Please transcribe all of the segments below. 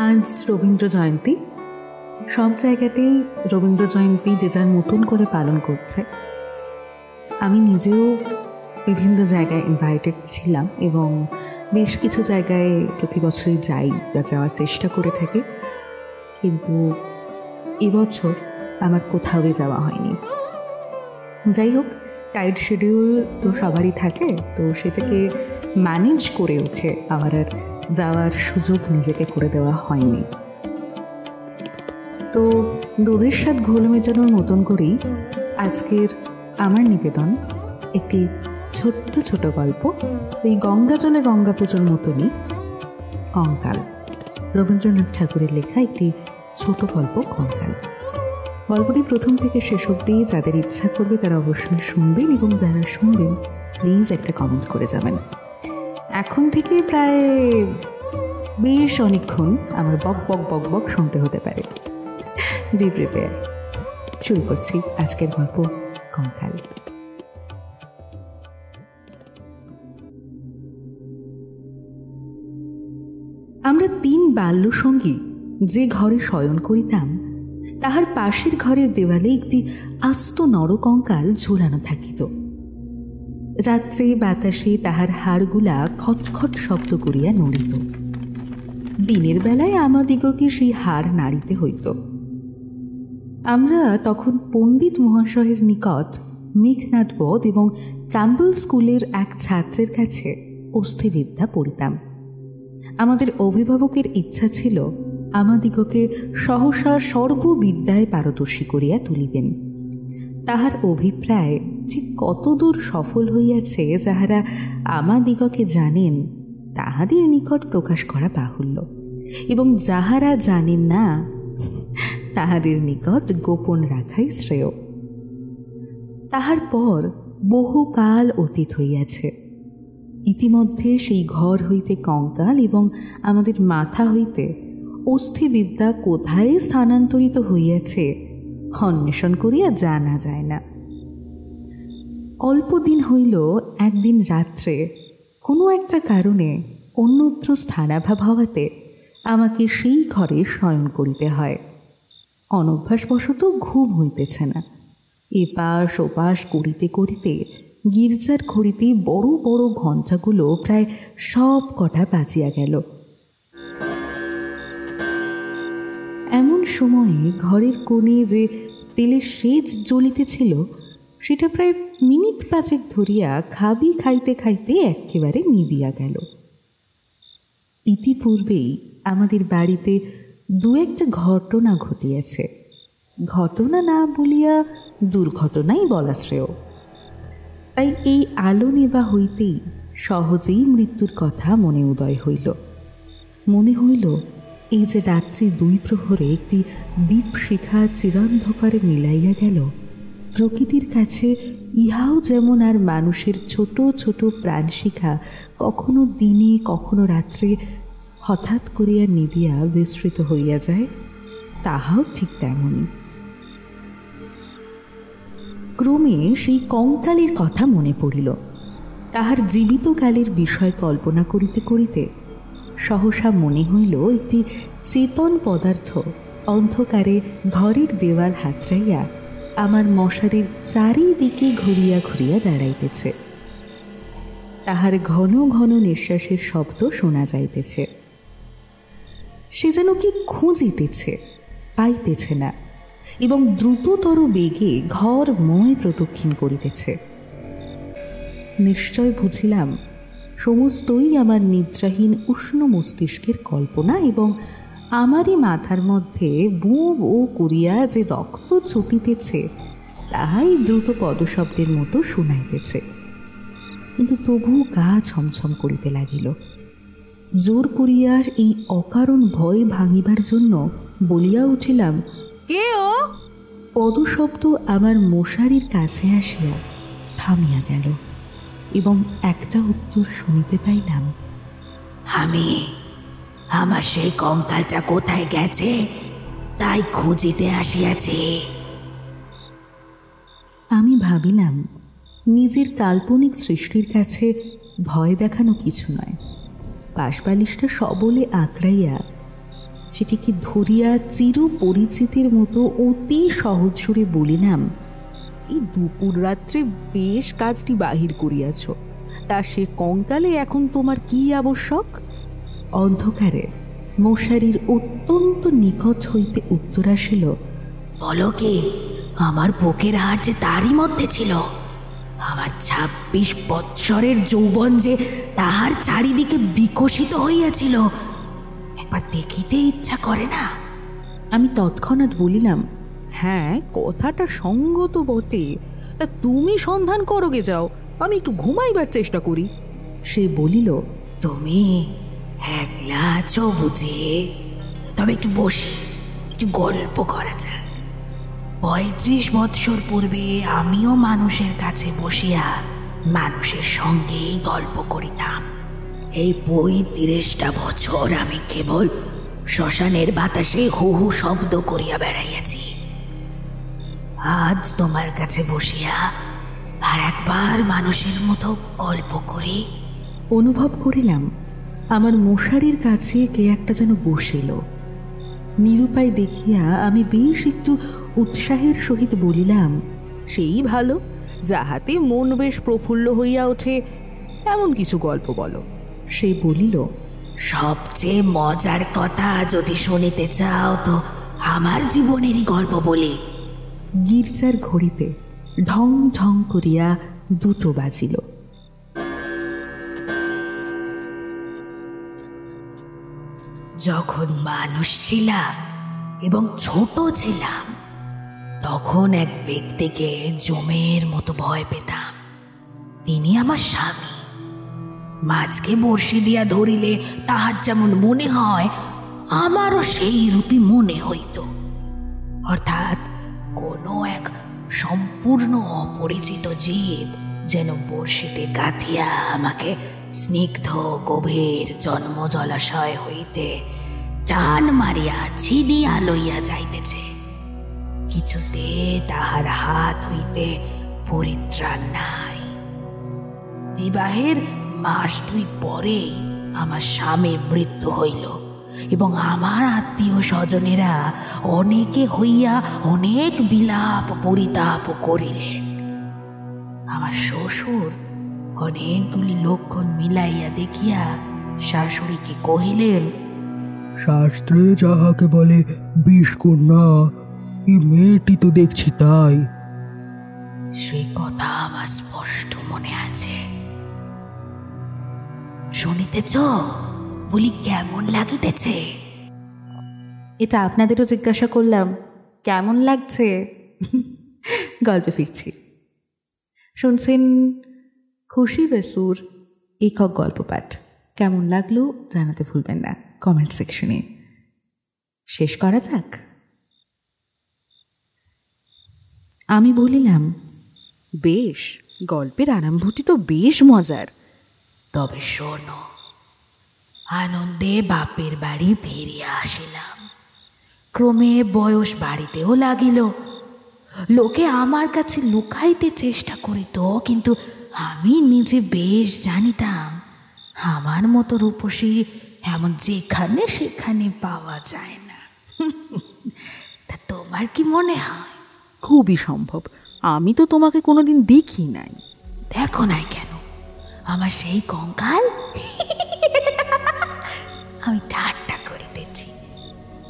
আজ রবীন্দ্র জয়ন্তী। সব জায়গাতেই রবীন্দ্র জয়ন্তী যে যার মতন করে পালন করছে। আমি নিজেও বিভিন্ন জায়গায় ইনভাইটেড ছিলাম এবং বেশ কিছু জায়গায় প্রতি বছরই যাই বা যাওয়ার চেষ্টা করে থাকি, কিন্তু এবছর আমার কোথাওই যাওয়া হয়নি। যাই হোক, টাইট শিডিউল তো সবারই থাকে, তো সেটাকে ম্যানেজ করে উঠে আমার আর যাওয়ার সুযোগ নিজেকে করে দেওয়া হয়নি। তো দুধের স্বাদ ঘোল মেটানোর মতন করেই আজকের আমার নিবেদন একটি ছোট্ট ছোট গল্প, এই গঙ্গা জলে গঙ্গা পুজোর মতনই, কঙ্কাল। রবীন্দ্রনাথ ঠাকুরের লেখা একটি ছোট গল্প কঙ্কাল। গল্পটি প্রথম থেকে শেষ অবধি যাদের ইচ্ছা করবে তারা অবশ্যই শুনবেন, এবং যারা শুনবেন প্লিজ একটা কমেন্ট করে যাবেন। এখন থেকে প্রায় বেশ অনেকক্ষণ আমার বক বক বক বক শুনতে হতে পারে। B prepare. শুরু করছি আজকের গল্প কঙ্কাল। আমরা 3 বাল্যসঙ্গী যে ঘরে শয়ন করিতাম, তাহার পাশের ঘরের দেওয়ালে একটি আস্ত নরকঙ্কাল ঝুলানো থাকিত। রাত্রে বাতাসে তাহার হাড়গুলা খটখট শব্দ করিয়া নড়িত। দিনের বেলায় আমাদিগকে সেই হাড় নাড়িতে হইত। আমরা তখন পণ্ডিত মহাশয়ের নিকট মেঘনাথ বধ এবং ক্যাম্পবেল স্কুলের এক ছাত্রের কাছে অস্থিবিদ্যা পড়িতাম। আমাদের অভিভাবকের ইচ্ছা ছিল আমাদিগকে সহসা সর্ববিদ্যায় পারদর্শী করিয়া তুলিবেন। তাহার অভিপ্রায় ঠিক কতদূর সফল হইয়াছে যাহারা আমাদিগকে জানেন তাহাদের নিকট প্রকাশ করা বাহুল্য, এবং যাহারা জানেন না তাহাদের নিকট গোপন রাখাই শ্রেয়। তাহার পর বহুকাল অতীত হইয়াছে। ইতিমধ্যে সেই ঘর হইতে কঙ্কাল এবং আমাদের মাথা হইতে অস্থিবিদ্যা কোথায় স্থানান্তরিত হইয়াছে অন্বেষণ করিয়া জানা যায় না। অল্প দিন হইল একদিন রাত্রে কোনো একটা কারণে অন্যত্র স্থানাভাব হওয়াতে আমাকে সেই ঘরে শয়ন করিতে হয়। অনভ্যাসবশত ঘুম হইতেছে না। এপাশ ওপাশ করিতে করিতে গির্জার ঘড়িতে বড় বড় ঘণ্টাগুলো প্রায় সব কটা বাজিয়া গেল। এমন সময়ে ঘরের কোণে যে তেলের সেজ জ্বলিতেছিল সেটা প্রায় মিনিট 5 ধরিয়া খাবি খাইতে খাইতে একেবারে নিবিয়া গেল। ইতিপূর্বেই আমাদের বাড়িতে 2-1টা ঘটনা ঘটিয়াছে। ঘটনা না বলিয়া দুর্ঘটনাই বলা শ্রেয়। তাই এই আলো নেবা হইতেই সহজেই মৃত্যুর কথা মনে উদয় হইল। মনে হইল এই যে রাত্রি 2 প্রহরে একটি দীপশিখা চিরান্ধকারে মিলাইয়া গেল, প্রকৃতির কাছে ইহাও যেমন আর মানুষের ছোট ছোট প্রাণশিখা কখনো দিনে কখনো রাত্রে হঠাৎ করিয়া নিবিয়া বিস্তৃত হইয়া যায়, তাহাও ঠিক তেমনই। ক্রমে সেই কঙ্কালের কথা মনে পড়িল। তাহার জীবিতকালের বিষয় কল্পনা করিতে করিতে সহসা মনে হইল একটি চেতন পদার্থ অন্ধকারে ঘরের দেওয়াল হাতড়াইয়া আমার মশারির চারিদিকে ঘুরিয়া ঘুরিয়া দাঁড়াইতেছে। তাহার ঘন ঘন নিঃশ্বাসের শব্দ শোনা যাইতেছে। সে যেন কি খুঁজিতেছে, পাইতেছে না, এবং দ্রুততর বেগে ঘরময় প্রদক্ষিণ করিতেছে। নিশ্চয় বুঝিলাম সমস্তই আমার নিদ্রাহীন উষ্ণ মস্তিষ্কের কল্পনা, এবং আমারই মাথার মধ্যে বো বো করিয়া যে রক্ত ছুটিতেছে তাহাই দ্রুত পদশব্দের মতো শুনাইতেছে। কিন্তু তবু গা ছমছম করিতে লাগিল। জোর করিয়া এই অকারণ ভয় ভাঙিবার জন্য বলিয়া উঠিলাম, কে ও? পদশব্দ আমার মশারির কাছে আসিয়া থামিয়া গেল, এবং একটা উত্তর শুনিতে পাইলাম, আমি। আমার সেই কঙ্কালটা কোথায় গেছে তাই খুঁজিতে আসিয়াছি। আমি ভাবিলাম নিজের কাল্পনিক সৃষ্টির কাছে ভয় দেখানো কিছু নয়। পাশবালিশটা সবলে আঁকড়াইয়া সেটিকে ধরিয়া চির পরিচিতির মতো অতি সহজ সুরে বলিলাম, এই দুপুর রাত্রে বেশ কাজটি বাহির করিয়াছ, তা সে কঙ্কালে এখন তোমার কি আবশ্যক? অন্ধকারে মশারির অত্যন্ত নিকট হইতে উত্তর আসিল, বলো কি, আমার বুকের হাড় যে তারই মধ্যে ছিল। আমার 26 বৎসরের যৌবন যে তাহার চারিদিকে বিকশিত হইয়াছিল, একবার দেখিতে ইচ্ছা করে না? আমি তৎক্ষণাৎ বলিলাম, হ্যাঁ, কথাটা সঙ্গত বটে, তা তুমি সন্ধান করোগে যাও, আমি একটু ঘুমাইবার চেষ্টা করি। সে বলিল, তুমি একলা আছো বুঝি? তবে একটু বসি, একটু গল্প করা যাক। 35 বৎসর পূর্বে আমিও মানুষের কাছে বসিয়া মানুষের সঙ্গেই গল্প করিতাম। এই 35টা বছর আমি কেবল শ্মশানের বাতাসে হু হু শব্দ করিয়া বেড়াইয়াছি। আজ তোমার কাছে বসিয়া আর একবার মানুষের মতো গল্প করি। অনুভব করিলাম আমার মশারির কাছে কে একটা যেন বসিল। নিরুপায় দেখিয়া আমি বেশ একটু উৎসাহের সহিত বলিলাম, সেই ভালো, যাহাতে মন বেশ প্রফুল্ল হইয়া ওঠে এমন কিছু গল্প বলো। সে বলিল, সবচেয়ে মজার কথা যদি শুনিতে চাও তো আমার জীবনেরই গল্প বলি। গির্জার ঘড়িতে ঢং ঢং করিয়া 2টো বাজিল। যখন মানুষ ছিলাম এবং ছোট ছিলাম, তখন এক ব্যক্তিকে জমের মতো ভয় পেতাম। তিনি আমার স্বামী। মাছকে বড়শি দিয়া ধরিলে তাহার যেমন মনে হয়, আমারও সেই রূপই মনে হইত। অর্থাৎ কোনো এক সম্পূর্ণ অপরিচিত জীব যেন বড়শিতে গাঁথিয়া আমাকে স্নিগ্ধ গভীর জন্ম জলাশয় হইতে টান মারিয়া ছিনিয়া লইয়া যাইতেছে। কিছুতে তাহার হাত হইতে পরিত্রাণ নাই। বিবাহের 2 মাস পরেই আমার স্বামীর মৃত্যু হইল এবং আমার আত্মীয় স্বজনেরা অনেকে হইয়া অনেক বিলাপ পরিতাপ করিলেন। আমার শ্বশুর অনেকগুলি লক্ষণ মিলাইয়া দেখিয়া শাশুড়িকে কহিলেন, শাস্ত্রে যাহাকে বলে বিষকন্যা, এই মেয়েটি তো দেখছি তাই। সেই কথা আমার স্পষ্ট মনে আছে। শুনিতেছ? বলি, কেমন লাগিতেছে? এটা আপনাদেরও জিজ্ঞাসা করলাম, কেমন লাগছে? গল্পে ফিরছি। শুনছেন খুশি বেসুর একক গল্প পাঠ। কেমন লাগলো জানাতে ভুলবেন না কমেন্ট সেকশনে। শেষ করা যাক। আমি বলিলাম, বেশ, গল্পের আরম্ভটি তো বেশ মজার। তবে শোনো, আনন্দে বাপের বাড়ি ফিরিয়া আসিলাম। ক্রমে বয়স বাড়িতেও লাগিল। লোকে আমার কাছে লুকাইতে চেষ্টা করিত, কিন্তু আমি নিজে বেশ জানিতাম আমার মতো রূপসী এমন যেখানে সেখানে পাওয়া যায় না। তা তোমার কি মনে হয়? খুবই সম্ভব। আমি তো তোমাকে কোনোদিন দেখি নাই। দেখো নাই কেন? আমার সেই কঙ্কাল। আমি ঠাট্টা করিতেছি।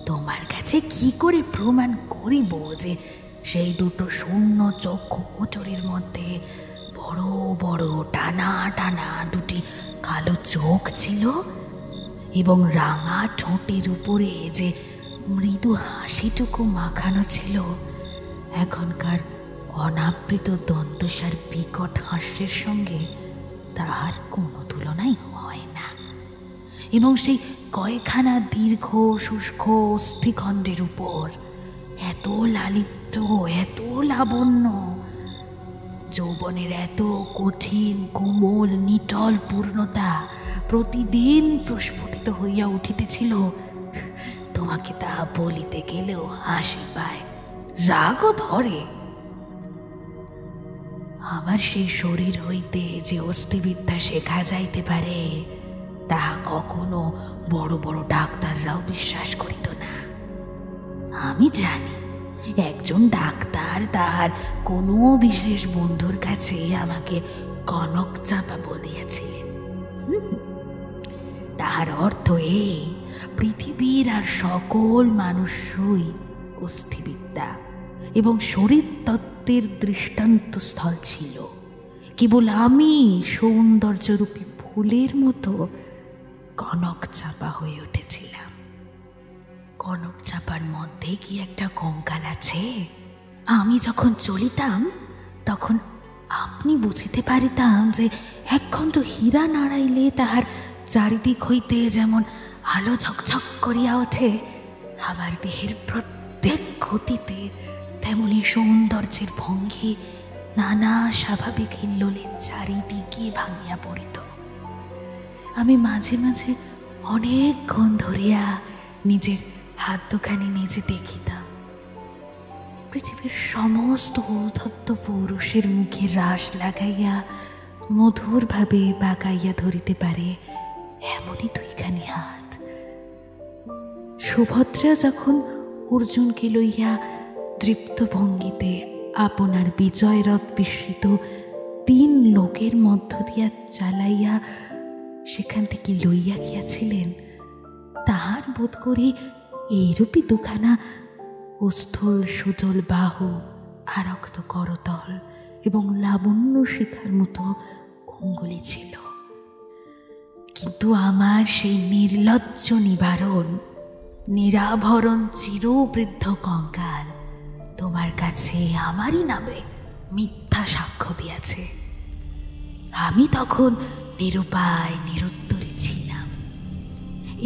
তোমার কাছে কি করে প্রমাণ করিব যে সেই 2টো শূন্য চক্ষু কোটরের মধ্যে বড় বড় টানা টানা 2টি কালো চোখ ছিল এবং রাঙা ঠোঁটের উপরে যে মৃদু হাসিটুকু মাখানো ছিল, এখনকার অনাবৃত দন্তসার বিকট হাস্যের সঙ্গে তাহার কোনো তুলনাই হয় না। এবং সেই কয়খানা দীর্ঘ শুষ্ক অস্থিখণ্ডের উপর এত লালিত্য, এত লাবণ্য, যৌবনের এত কঠিন কোমল নিটল পূর্ণতা প্রতিদিন প্রস্ফুটিত হইয়া উঠিতেছিল, তোমাকে তাহা বলিতে গেলেও হাসি পায়, রাগও ধরে। আমার সেই শরীর হইতে যে অস্থিবিদ্যা শেখা যাইতে পারে তাহা কখনো বড় বড় ডাক্তাররাও বিশ্বাস করিত না। আমি জানি একজন ডাক্তার তাহার কোনো বিশেষ বন্ধুর কাছে আমাকে কনক চাপা বলিয়াছিলেন। তাহার অর্থ এই, পৃথিবীর আর সকল মানুষই অস্থিবিদ্যা এবং শরীর তত্ত্বের দৃষ্টান্ত স্থল ছিল। কেবল আমি সৌন্দর্যরূপী ফুলের মতো কনক চাপা হয়ে উঠেছিলাম। কনক চাপার মধ্যে কি একটা কঙ্কাল আছে? আমি যখন চলিতাম তখন আপনি বুঝিতে পারিতাম যে একখণ্ড হীরা নাড়াইলে তাহার চারিদিক হইতে যেমন আলো ঝকঝক করিয়া ওঠে, আমার দেহের প্রত্যেক ক্ষতিতে তেমনি সৌন্দর্যের ভঙ্গি নানা স্বাভাবিক হিল্লোলের চারিদিকে ভাঙিয়া পড়িত। আমি মাঝে মাঝে অনেকক্ষণ ধরিয়া নিজের হাত দুখানি নিজে দেখিতাম। পৃথিবীর সমস্ত ঔদ্ধত্য পুরুষের মুখে রাশ লাগাইয়া মধুরভাবে বাগাইয়া ধরিতে পারে এমনই দুইখানি হাত। সুভদ্রা যখন অর্জুনকে লইয়া তৃপ্ত ভঙ্গিতে আপনার বিজয়রথ বিস্মৃত 3 লোকের মধ্য দিয়া চালাইয়া সেখান থেকে লইয়া গিয়াছিলেন, তাহার বোধ করি এইরূপই দুখানা অস্থল সুজল বাহু, আরক্ত করতল এবং লাবণ্য শিখার মতো অঙ্গুলি ছিল। কিন্তু আমার সেই নির্লজ্জ নিবারণ, নিরাভরণ চিরবৃদ্ধ কঙ্কাল তোমার কাছে আমারই নামে মিথ্যা সাক্ষ্য দিয়াছে। আমি তখন নিরুপায় নিরুত্তরী ছিলাম।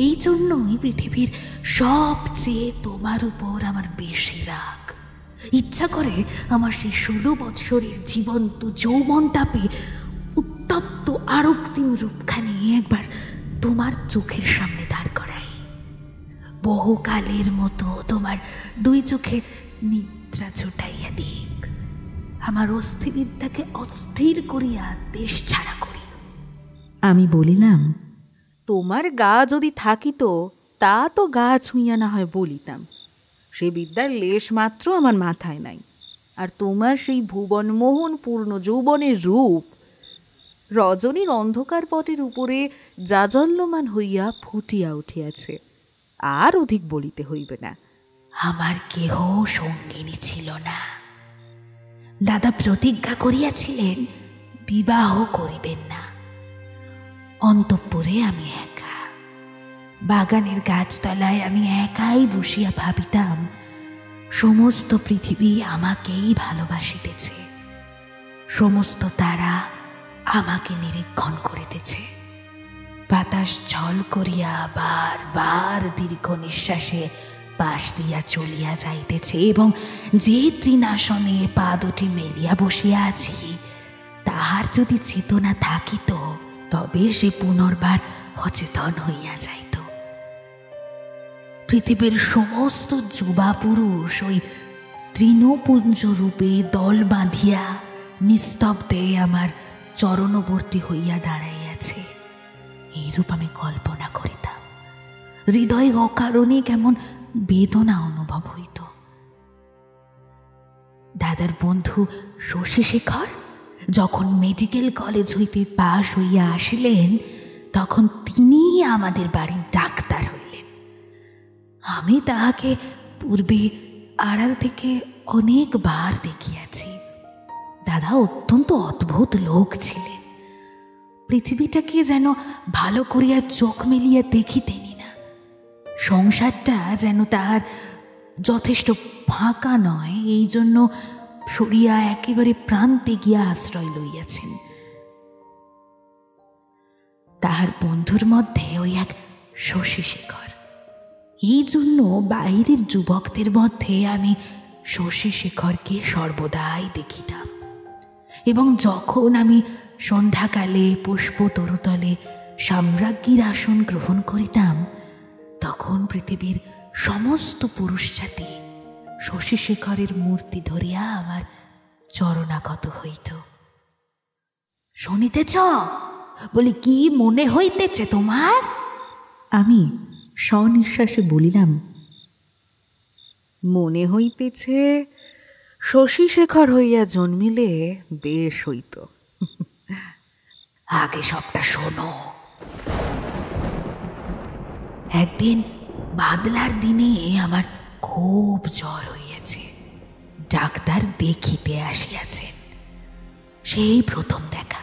এই জন্যই পৃথিবীর সবচেয়ে তোমার উপর আমার বেশি রাগ। ইচ্ছা করে আমার সেই 16 বৎসরের জীবন্ত যৌবনটাপে উত্তপ্ত আরক্তিম রূপখানি একবার তোমার চোখের সামনে দাঁড় করাই। বহুকালের মতো তোমার 2 চোখে নিদ্রা ছুটাইয়া দিক, আমার অস্থিবিদ্যাকে অস্থির করিয়া দেশ ছাড়া করি। আমি বলিলাম, তোমার গা যদি থাকিত তা তো গা ছুঁইয়া না হয় বলিতাম, সে বিদ্যার লেশ মাত্র আমার মাথায় নাই। আর তোমার সেই ভুবনমোহন পূর্ণ যৌবনের রূপ রজনীর অন্ধকার পটের উপরে জাজল্যমান হইয়া ফুটিয়া উঠিয়াছে, আর অধিক বলিতে হইবে না। আমার কেহ সঙ্গিনী ছিল না। দাদা প্রতিজ্ঞা করিয়াছিলেন বিবাহ করিবেন না। অন্তঃপুরে আমি একা, বাগানের গাছতলায় আমি একাই বসিয়া ভাবিতাম সমস্ত পৃথিবী আমাকেই ভালোবাসিতেছে, সমস্ত তারা আমাকে নিরীক্ষণ করিতেছে। বাতাস ঝল করিয়া বারবার দীর্ঘ নিঃশ্বাসে পাশ দিয়া চলিয়া যাইতেছে, এবং যে তৃণাসনে পা দুটি মেলিয়া বসিয়া আছি তাহার যদি চেতনা থাকিত তবে সে পুনর্বার অচেতন হইয়া যাইত। পৃথিবীর সমস্ত যুবা পুরুষ ওই তৃণপুঞ্জ রূপে দল বাঁধিয়া নিস্তব্ধে আমার চরণবর্তী হইয়া দাঁড়াইয়াছে, এইরূপ আমি কল্পনা করিতাম। হৃদয় অকারণে কেমন বেদনা অনুভব হইত। দাদার বন্ধু শশীশেখর যখন মেডিকেল কলেজ হইতে পাশ হইয়া আসিলেন তখন তিনি আমাদের বাড়ির ডাক্তার হইলেন। আমি তাহাকে পূর্বে আড়াল থেকে অনেকবার দেখিয়াছি। দাদা অত্যন্ত অদ্ভুত লোক ছিলেন। পৃথিবীটাকে যেন ভালো করিয়া চোখ মেলিয়া দেখিতেনি না। সংসারটা যেন তাহার যথেষ্ট ফাঁকা নয়, এই জন্য সরিয়া একেবারে প্রান্তে গিয়া আশ্রয় লইয়াছেন। তাহার বন্ধুর মধ্যে ওই এক শশীশেখর। এই জন্য বাইরের যুবকদের মধ্যে আমি শশীশেখরকে সর্বদাই দেখিতাম, এবং যখন আমি সন্ধ্যাকালে পুষ্প তরুতলে সাম্রাজ্ঞীর আসন গ্রহণ করিতাম তখন পৃথিবীর সমস্ত পুরুষ জাতি শশীশেখরের মূর্তি ধরিয়া আমার চরণাগত হইত। শুনিতেছ, বলি কি মনে হইতেছে তোমার? আমি স্বনিঃশ্বাসে বলিলাম, মনে হইতেছে শশীশেখর হইয়া জন্মিলে বেশ হইত। আগে সবটা শোনো। একদিন বাদলার দিনে আমার খুব জ্বর হইয়াছে। ডাক্তার দেখিতে আসিয়াছেন। সেই প্রথম দেখা।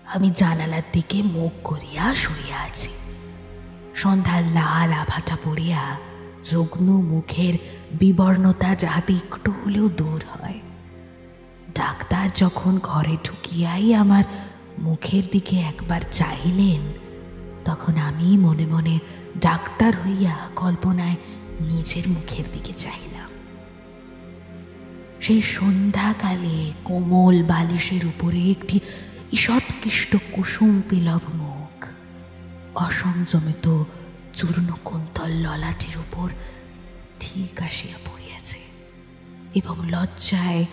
আমি জানালার দিকে মুখ করিয়া শুইয়া আছি। সন্ধ্যার লাল আভাটা পড়িয়া রুগ্ন মুখের বিবর্ণতা যাহাতে একটু হলেও দূর হয়। ডাক্তার যখন ঘরে ঢুকিয়াই আমার মুখের দিকে একবার চাহিলেন, তখন আমি মনে মনে ডাক্তার হইয়া কল্পনায় নিজের মুখের দিকে চাহিলাম। সেই সন্ধ্যাকালে কোমল বালিশের উপরে একটি ঈষৎকৃষ্ট কুসুম পিলব মুখ অসংযমিত চূর্ণ কুন্তল ললাটের উপর ঠিক আসিয়া পড়িয়াছে এবং লজ্জায়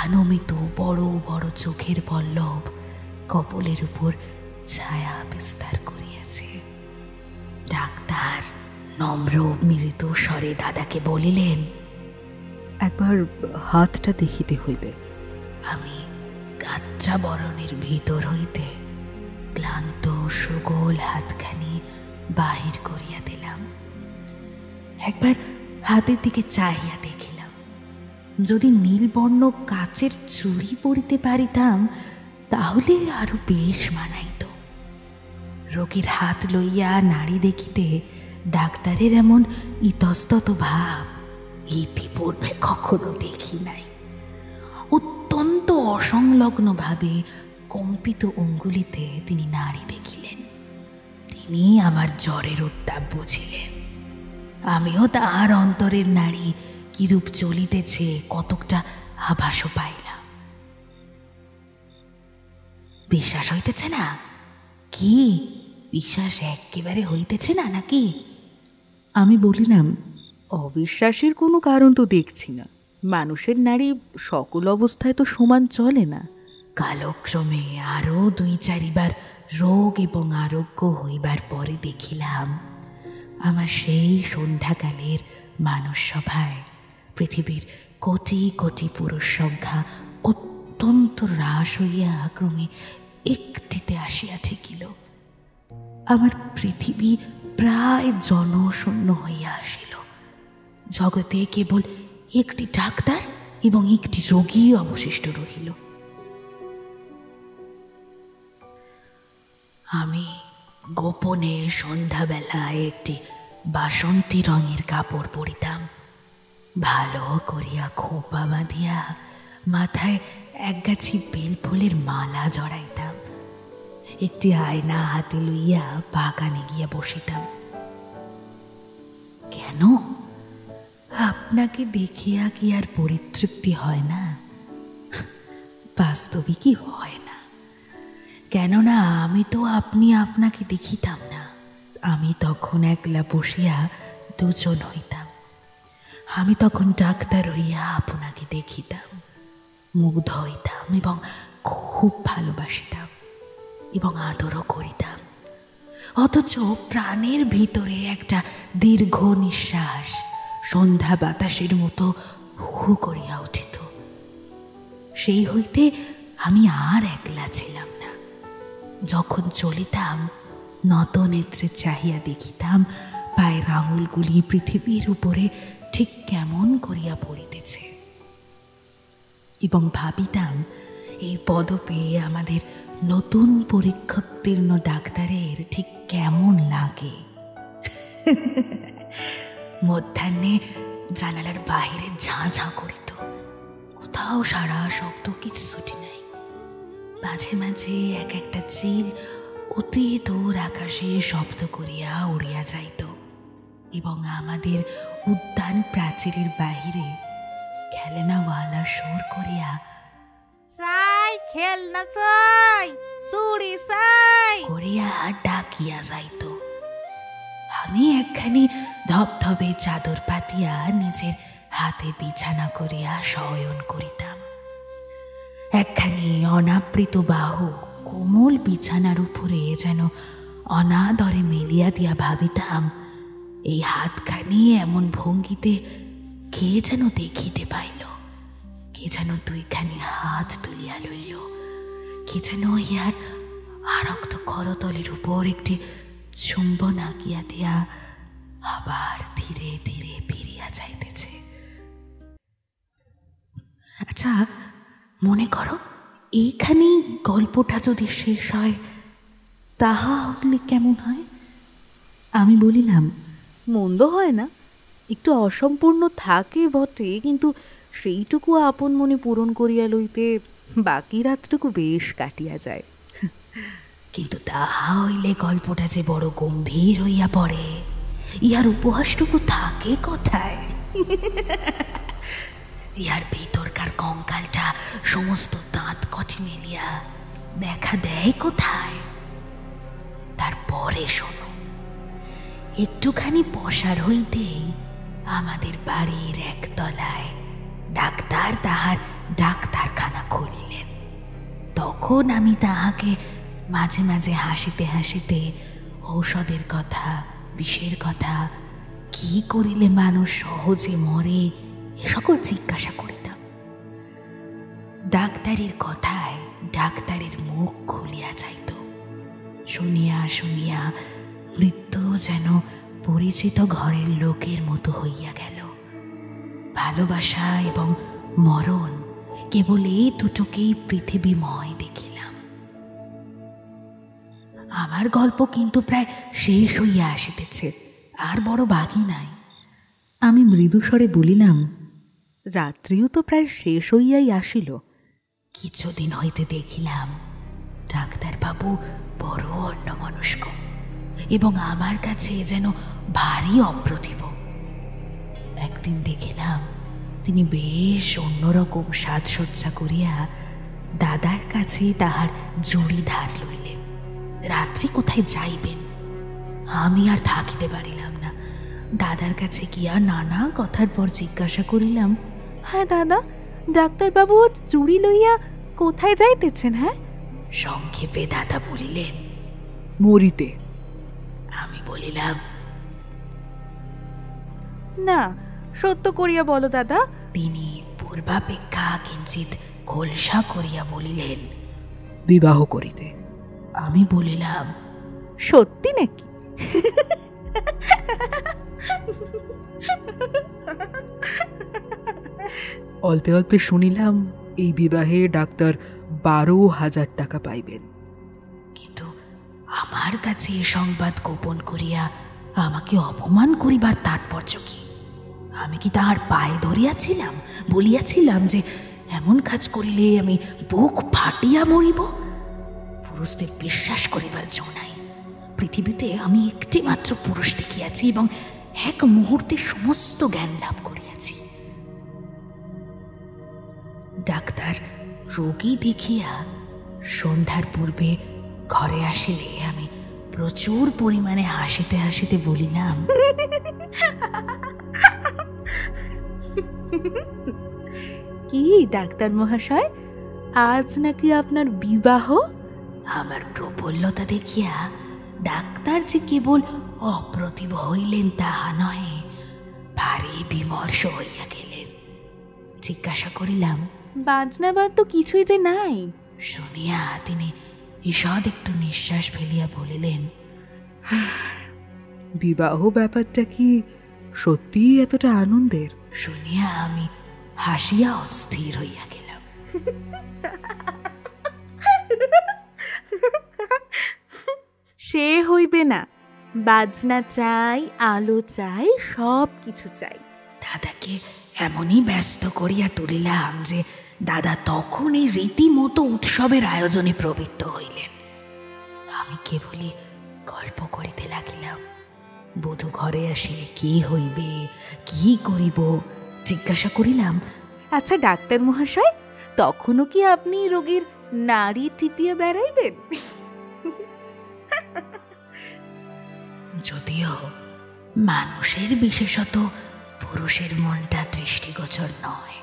আনমিত বড় বড় চোখের পল্লব কপলের উপর ছায়া বিস্তার করিয়াছে। ডাক্তার নম্র মৃদু স্বরে দাদাকে বলিলেন, একবার হাতটা দেখিতে হইবে। আমি গাত্রাবরণের ভিতর হইতে ক্লান্ত সুগোল হাতখানি বাহির করিয়া দিলাম। একবার হাতের দিকে চাহিয়া দেখিলাম, যদি নীলবর্ণ কাচের চুড়ি পরিতে পারিতাম তাহলে আরো বেশ মানাইত। রোগীর হাত লইয়া নাড়ি দেখিতে ডাক্তারের এমন ইতস্তত ভাব ইতিপূর্বে কখনো দেখি নাই। অত্যন্ত অসংলগ্নভাবে কম্পিত অঙ্গুলিতে তিনি নাড়ি দেখিলেন। তিনি আমার জ্বরের উত্তাপ বুঝিলেন। আমিও তাহার অন্তরের নাড়ি কিরূপ চলিতেছে কতকটা আভাসও পাইলাম। বিশ্বাস হইতেছে না? কি বিশ্বাস একেবারে হইতেছে না নাকি? আমি বলিলাম, অবিশ্বাসের কোনো কারণ তো দেখছি না। মানুষের নারী সকল অবস্থায় তো সমান চলে না। কালক্রমে আরও 2-4 বার রোগ এবং আরোগ্য হইবার পরে দেখিলাম আমার সেই সন্ধ্যাকালের মানস সভায় পৃথিবীর কোটি কোটি পুরুষ সংখ্যা অত্যন্ত হ্রাস হইয়া ক্রমে একটিতে আসিয়া ঠেকিল। আমার পৃথিবী প্রায় জনশূন্য হইয়া আসিল। জগতে কেবল একটি ডাক্তার এবং একটি রোগী অবশিষ্ট রহিল। আমি গোপনে সন্ধ্যাবেলায় একটি বাসন্তী রঙের কাপড় পরিতাম। ভালো করিয়া খোপা বাঁধিয়া মাথায় একগাছি বেলফুলের মালা জড়াইতাম। একটি আয়না হাতে লইয়া বাগানে গিয়া বসিতাম। কেন? আপনাকে দেখিয়া কি আর পরিতৃপ্তি হয় না? বাস্তবিকই হয় না। কেননা আমি তো আপনি আপনাকে দেখিতাম না। আমি তখন একলা বসিয়া দুজন হইতাম। আমি তখন ডাক্তার হইয়া আপনাকে দেখিতাম, মুগ্ধ হইতাম এবং খুব ভালোবাসিতাম এবং আদরও করিতাম। অথচ প্রাণের ভিতরে একটা দীর্ঘ নিঃশ্বাস সন্ধ্যা বাতাসের মতো হু করিয়া উঠিত। সেই হইতে আমি আর একলা ছিলাম না। যখন চলিতাম নত নেত্রে চাহিয়া দেখিতাম পায়ের আঙুলগুলি পৃথিবীর উপরে ঠিক কেমন করিয়া পড়িতেছে এবং ভাবিতাম এই পদপে আমাদের নতুন পরীক্ষোত্তীর্ণ ডাক্তারের ঠিক কেমন লাগে। মধ্যাহ্নে জানালার বাহিরে ঝাঁ ঝাঁ করিত। কোথাও সারা শব্দ কিছু ছুটি নাই। মাঝে মাঝে এক একটা চিল অতি দূর আকাশে শব্দ করিয়া উড়িয়া যাইত এবং আমাদের উদ্যান প্রাচীরের বাহিরে খেলনাওয়ালা সুর করিয়া চাই খেলনা চাই চুড়ি চাই করিয়া ডাকিয়া যাইত। আমি একখানি ধবধবে চাদর পাতিয়া নিজের হাতে বিছানা করিয়া শয়ন করিতাম। একখানি অনাবৃত বাহু কোমল বিছানার উপরে যেন অনাদরে মেলিয়া দিয়া ভাবিতাম, এই হাতখানি এমন ভঙ্গিতে কে যেন দেখিতে পাইল, কে যেন দুইখানি হাত তুলিয়া লইল, কে যেন ইহার আরক্ত করতলের উপর একটি চুম্বন আঁকিয়া দিয়া আবার ধীরে ধীরে ফিরিয়া যাইতেছে। আচ্ছা, মনে করো এইখানে গল্পটা যদি শেষ হয়, তাহা হলে কেমন হয়? আমি বলিলাম, মন্দ হয় না, একটু অসম্পূর্ণ থাকে বটে, কিন্তু সেইটুকু আপন মনে পূরণ করিয়া লইতে বাকি রাতটুকু বেশ কাটিয়া যায়। কিন্তু তাহা হইলে গল্পটা যে বড় গম্ভীর হইয়া পড়ে, ইহার উপহাসটুকু থাকে কোথায়? ইহার ভিতরকার কঙ্কালটা সমস্ত দাঁত কটি মেলিয়া দেখা দেয় কোথায়? তারপরে শোনো, একটুখানি পসার হইতেই আমাদের বাড়ির একতলায় ডাক্তার তাহার ডাক্তারখানা খুলিলেন। তখন আমি তাহাকে মাঝে মাঝে হাসিতে হাসিতে ঔষধের কথা, বিষের কথা, কি করিলে মানুষ সহজে মরে, এ সকল জিজ্ঞাসা করিতাম। ডাক্তারের কথায় ডাক্তারের মুখ খুলিয়া যাইত। শুনিয়া শুনিয়া মৃত্যু যেন পরিচিত ঘরের লোকের মতো হইয়া গেল। ভালোবাসা এবং মরণ কেবল এই দুটোকেই পৃথিবীময় দেখিলাম। আমার গল্প কিন্তু প্রায় শেষ হইয়া আসিতেছে, আর বড় বাকি নাই। আমি মৃদুস্বরে বলিলাম, রাত্রিও তো প্রায় শেষ হইয়াই আসিল। কিছুদিন হইতে দেখিলাম ডাক্তারবাবু বড় অন্যমনস্ক এবং আমার কাছে যেন ভারী অপ্রতিভ। একদিন দেখিলাম তিনি বেশ অন্যরকম সাজসজ্জা করিয়া দাদার কাছে তাহার জুড়ি ধার লইলেন। রাত্রি কোথায় যাইবেন, আমি আর থাকিতে পারিলাম না। দাদার কাছে গিয়া নানা কথার পর জিজ্ঞাসা করিলাম, হ্যাঁ দাদা, ডাক্তারবাবু চুড়ি লইয়া কোথায় যাইতেছেন? হ্যাঁ। সংক্ষেপে দাদা বলিলেন, মরিতে। আমি বলিলাম, না, সত্য করিয়া বলো দাদা। তিনি পূর্বাপেক্ষা কিঞ্চিত খোলসা করিয়া বলিলেন, বিবাহ করিতে। আমি বলিলাম, সত্যি নাকি? অল্পে অল্পে শুনিলাম এই বিবাহে ডাক্তার 12,000 টাকা পাইবেন। কিন্তু আমার কাছে এ সংবাদ গোপন করিয়া আমাকে অপমান করিবার তাৎপর্য কি? আমি কি তাহার পায়ে ধরিয়াছিলাম, বলিয়াছিলাম যে এমন কাজ করিলে আমি বুক ফাটিয়া মরিব? পুরুষদের বিশ্বাস করিবার জো নাই। পৃথিবীতে আমি একটি মাত্র পুরুষ দেখিয়াছি এবং এক মুহূর্তে সমস্ত জ্ঞান লাভ করিয়াছি। ডাক্তার রোগী দেখিয়া সন্ধ্যার পূর্বে ঘরে আসিলে আমি প্রচুর পরিমাণে হাসিতে হাসিতে বলিলাম, কি ডাক্তার মহাশয়, আজ নাকি আপনার বিবাহ? আমার প্রফুল্লতা দেখিয়া ডাক্তার যে কেবল অপ্রতিভ হইলেন তাহা নহে, ভারী বিমর্ষ হইয়া গেলেন। জিজ্ঞাসা করিলাম, বাজনাবাদ তো কিছুই যে নাই। শুনিয়া তিনি ঈষৎ একটু নিঃশ্বাস ফেলিয়া বলিলেন, বিবাহ ব্যাপারটা কি সত্যিই এতটা আনন্দের? শুনিয়া আমি হাসিয়া অস্থির হইয়া গেলাম। সে হইবে না, বাজনা চাই, আলো চাই, সব কিছু চাই। দাদাকে এমনই ব্যস্ত করিয়া তুলিলাম যে দাদা তখনই রীতিমতো উৎসবের আয়োজনে প্রবৃত্ত হইলেন। আমি কেবলই গল্প করিতে লাগিলাম। বধূ ঘরে আসিলে কি হইবে, কি করিব জিজ্ঞাসা করিলাম। আচ্ছা ডাক্তার মহাশয়, তখনও কি আপনি রোগীর নাড়ি টিপিয়ে বেড়াইবেন? যদিও মানুষের বিশেষত পুরুষের মনটা দৃষ্টিগোচর নয়,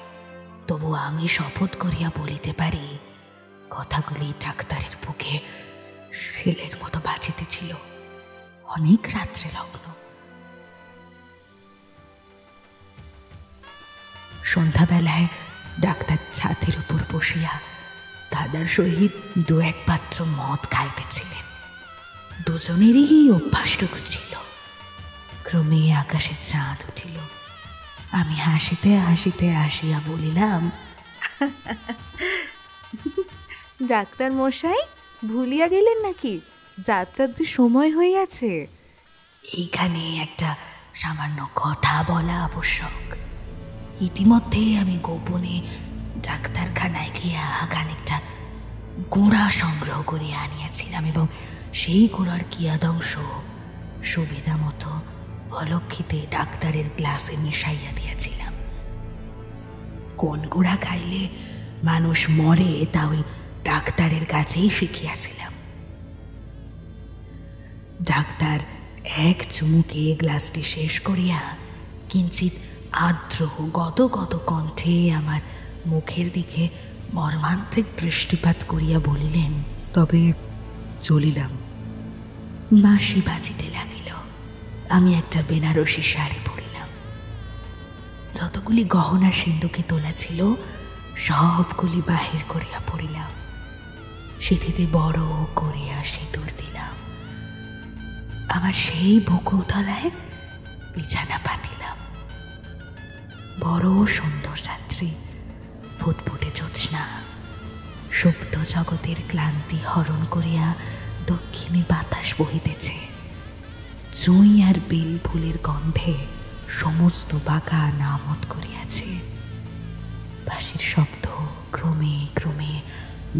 তবু আমি শপথ করিয়া বলিতে পারি, কথাগুলি ডাক্তারের বুকে শেলের মতো বাজিতেছিল। অনেক রাত্রে লগ্ন। সন্ধ্যাবেলায় ডাক্তার ছাদের উপর বসিয়া দাদার সহিত 2-1 পাত্র মদ খাইতেছিলেন। দুজনেরই অভ্যাসটুকু ছিল। ক্রমে আকাশে চাঁদ উঠিল। আমি হাসিতে হাসিতে আসিয়া বলিলাম, ডাক্তার মশাই, ভুলিয়া গেলেন নাকি? যাত্রার যে সময় হইয়াছে। এইখানে একটা সামান্য কথা বলা আবশ্যক। ইতিমধ্যে আমি গোপনে ডাক্তারখানায় গিয়া খানিকটা গুঁড়া সংগ্রহ করিয়া আনিয়াছিলাম এবং সেই গুঁড়ার কিয়াদংশ সুবিধা মতো অলক্ষিতে ডাক্তারের গ্লাসে মিশাইয়া দিয়াছিলাম। কোন গুঁড়া খাইলে মানুষ মরে তা ওই ডাক্তারের কাছেই শিখিয়াছিলাম। ডাক্তার এক চুমুকে গ্লাসটি শেষ করিয়া কিঞ্চিত আর্দ্র গদগদ কণ্ঠে আমার মুখের দিকে মর্মান্তিক দৃষ্টিপাত করিয়া বলিলেন, তবে চলিলাম। বাঁশি বাজিতে লাগিল। আমি একটা বেনারসি শাড়ি পরিলাম। যতগুলি গহনা সিন্ধুকে তোলা ছিল সবগুলি বাহির করিয়া পড়িলাম। সিঁথিতে বড় করিয়া সিঁদুর দিলাম। আমার সেই বকুলতলায় বিছানা পাতিলাম। বড় সুন্দর রাত্রি, ফুটফুটে জ্যোৎস্না, সুপ্ত জগতের ক্লান্তি হরণ করিয়া দক্ষিণে বাতাস বহিতেছে। জুঁই আর বেল ফুলের গন্ধে সমস্ত বাগান আমোদ করিয়াছে। বাঁশির শব্দ ক্রমে ক্রমে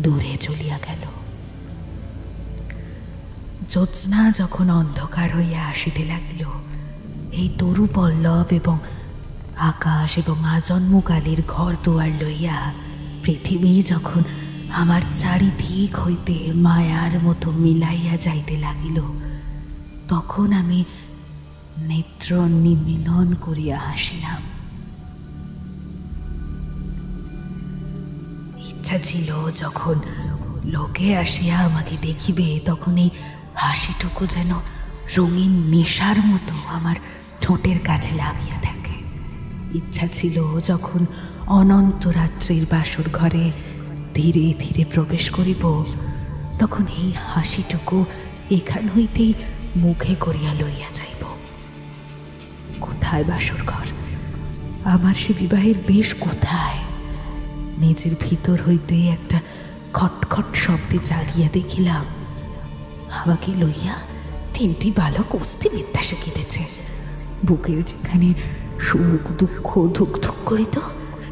দূরে চলিয়া গেল। জ্যোৎস্না যখন অন্ধকার হইয়া আসিতে লাগিল, এই তরু পল্লব এবং আকাশ এবং আজন্মকালের ঘর দুয়ার লইয়া পৃথিবী যখন আমার চারিদিক হইতে মায়ার মতো মিলাইয়া যাইতে লাগিল, তখন আমি নেত্র নিমিলন করিয়া হাসিলাম। ইচ্ছা ছিল যখন লোকে আসিয়া আমাকে দেখিবে তখন এই হাসিটুকু যেন রঙিন নেশার মতো আমার ঠোঁটের কাছে লাগিয়া থাকে। ইচ্ছা ছিল যখন অনন্ত রাত্রির বাসর ঘরে ধীরে ধীরে প্রবেশ করিব তখন এই হাসিটুকু এখান হইতেই মুখে করিয়া লইয়া যাইব। কোথায় বাসর ঘর? আমার সে বিবাহের বেশ কোথায়? নিজের ভিতর হইতে একটা খটখট শব্দে জাগিয়া দেখিলাম আমাকে লইয়া 3টি বালক অস্থিবিদ্যা শিখিতেছে। বুকের যেখানে সুখ দুঃখ ধুক ধুক করিত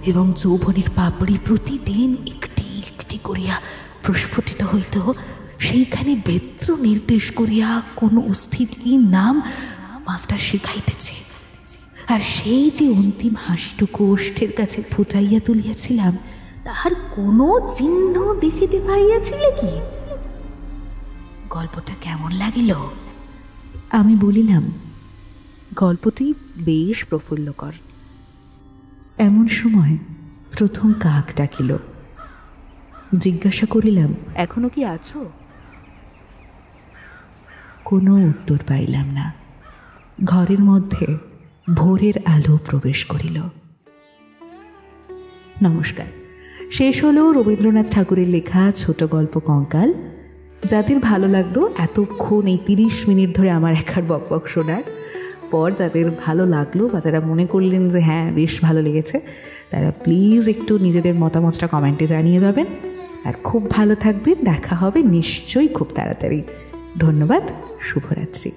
এবং যৌবনের পাপড়ি প্রতিদিন একটি একটি করিয়া প্রস্ফুটিত হইত, সেইখানে বেত্র নির্দেশ করিয়া কোনো অস্থিতির নাম মাস্টার শিখাইতেছে। আর সেই যে অন্তিম হাসিটুকু ওষ্ঠের কাছে ফুটাইয়া তুলিয়াছিলাম তাহার কোনো চিহ্ন দেখিতে পাইয়াছিলে কি? গল্পটা কেমন লাগিল? আমি বলিলাম, গল্পটি বেশ প্রফুল্লকর। এমন সময় প্রথম কাক ডাকিল। জিজ্ঞাসা করিলাম, এখনো কি আছো? কোনো উত্তর পাইলাম না। ঘরের মধ্যে ভোরের আলো প্রবেশ করিল। নমস্কার। শেষ হলো রবীন্দ্রনাথ ঠাকুরের লেখা ছোট গল্প কঙ্কাল। যাদের ভালো লাগলো এতক্ষণ এই 30 মিনিট ধরে আমার একার বকবক শোনার পর, যাদের ভালো লাগলো বা যারা মনে করলেন যে হ্যাঁ বেশ ভালো লেগেছে, তারা প্লিজ একটু নিজেদের মতামতটা কমেন্টে জানিয়ে যাবেন। আর খুব ভালো থাকবেন। দেখা হবে নিশ্চয়ই খুব তাড়াতাড়ি। ধন্যবাদ। শুভরাত্রি।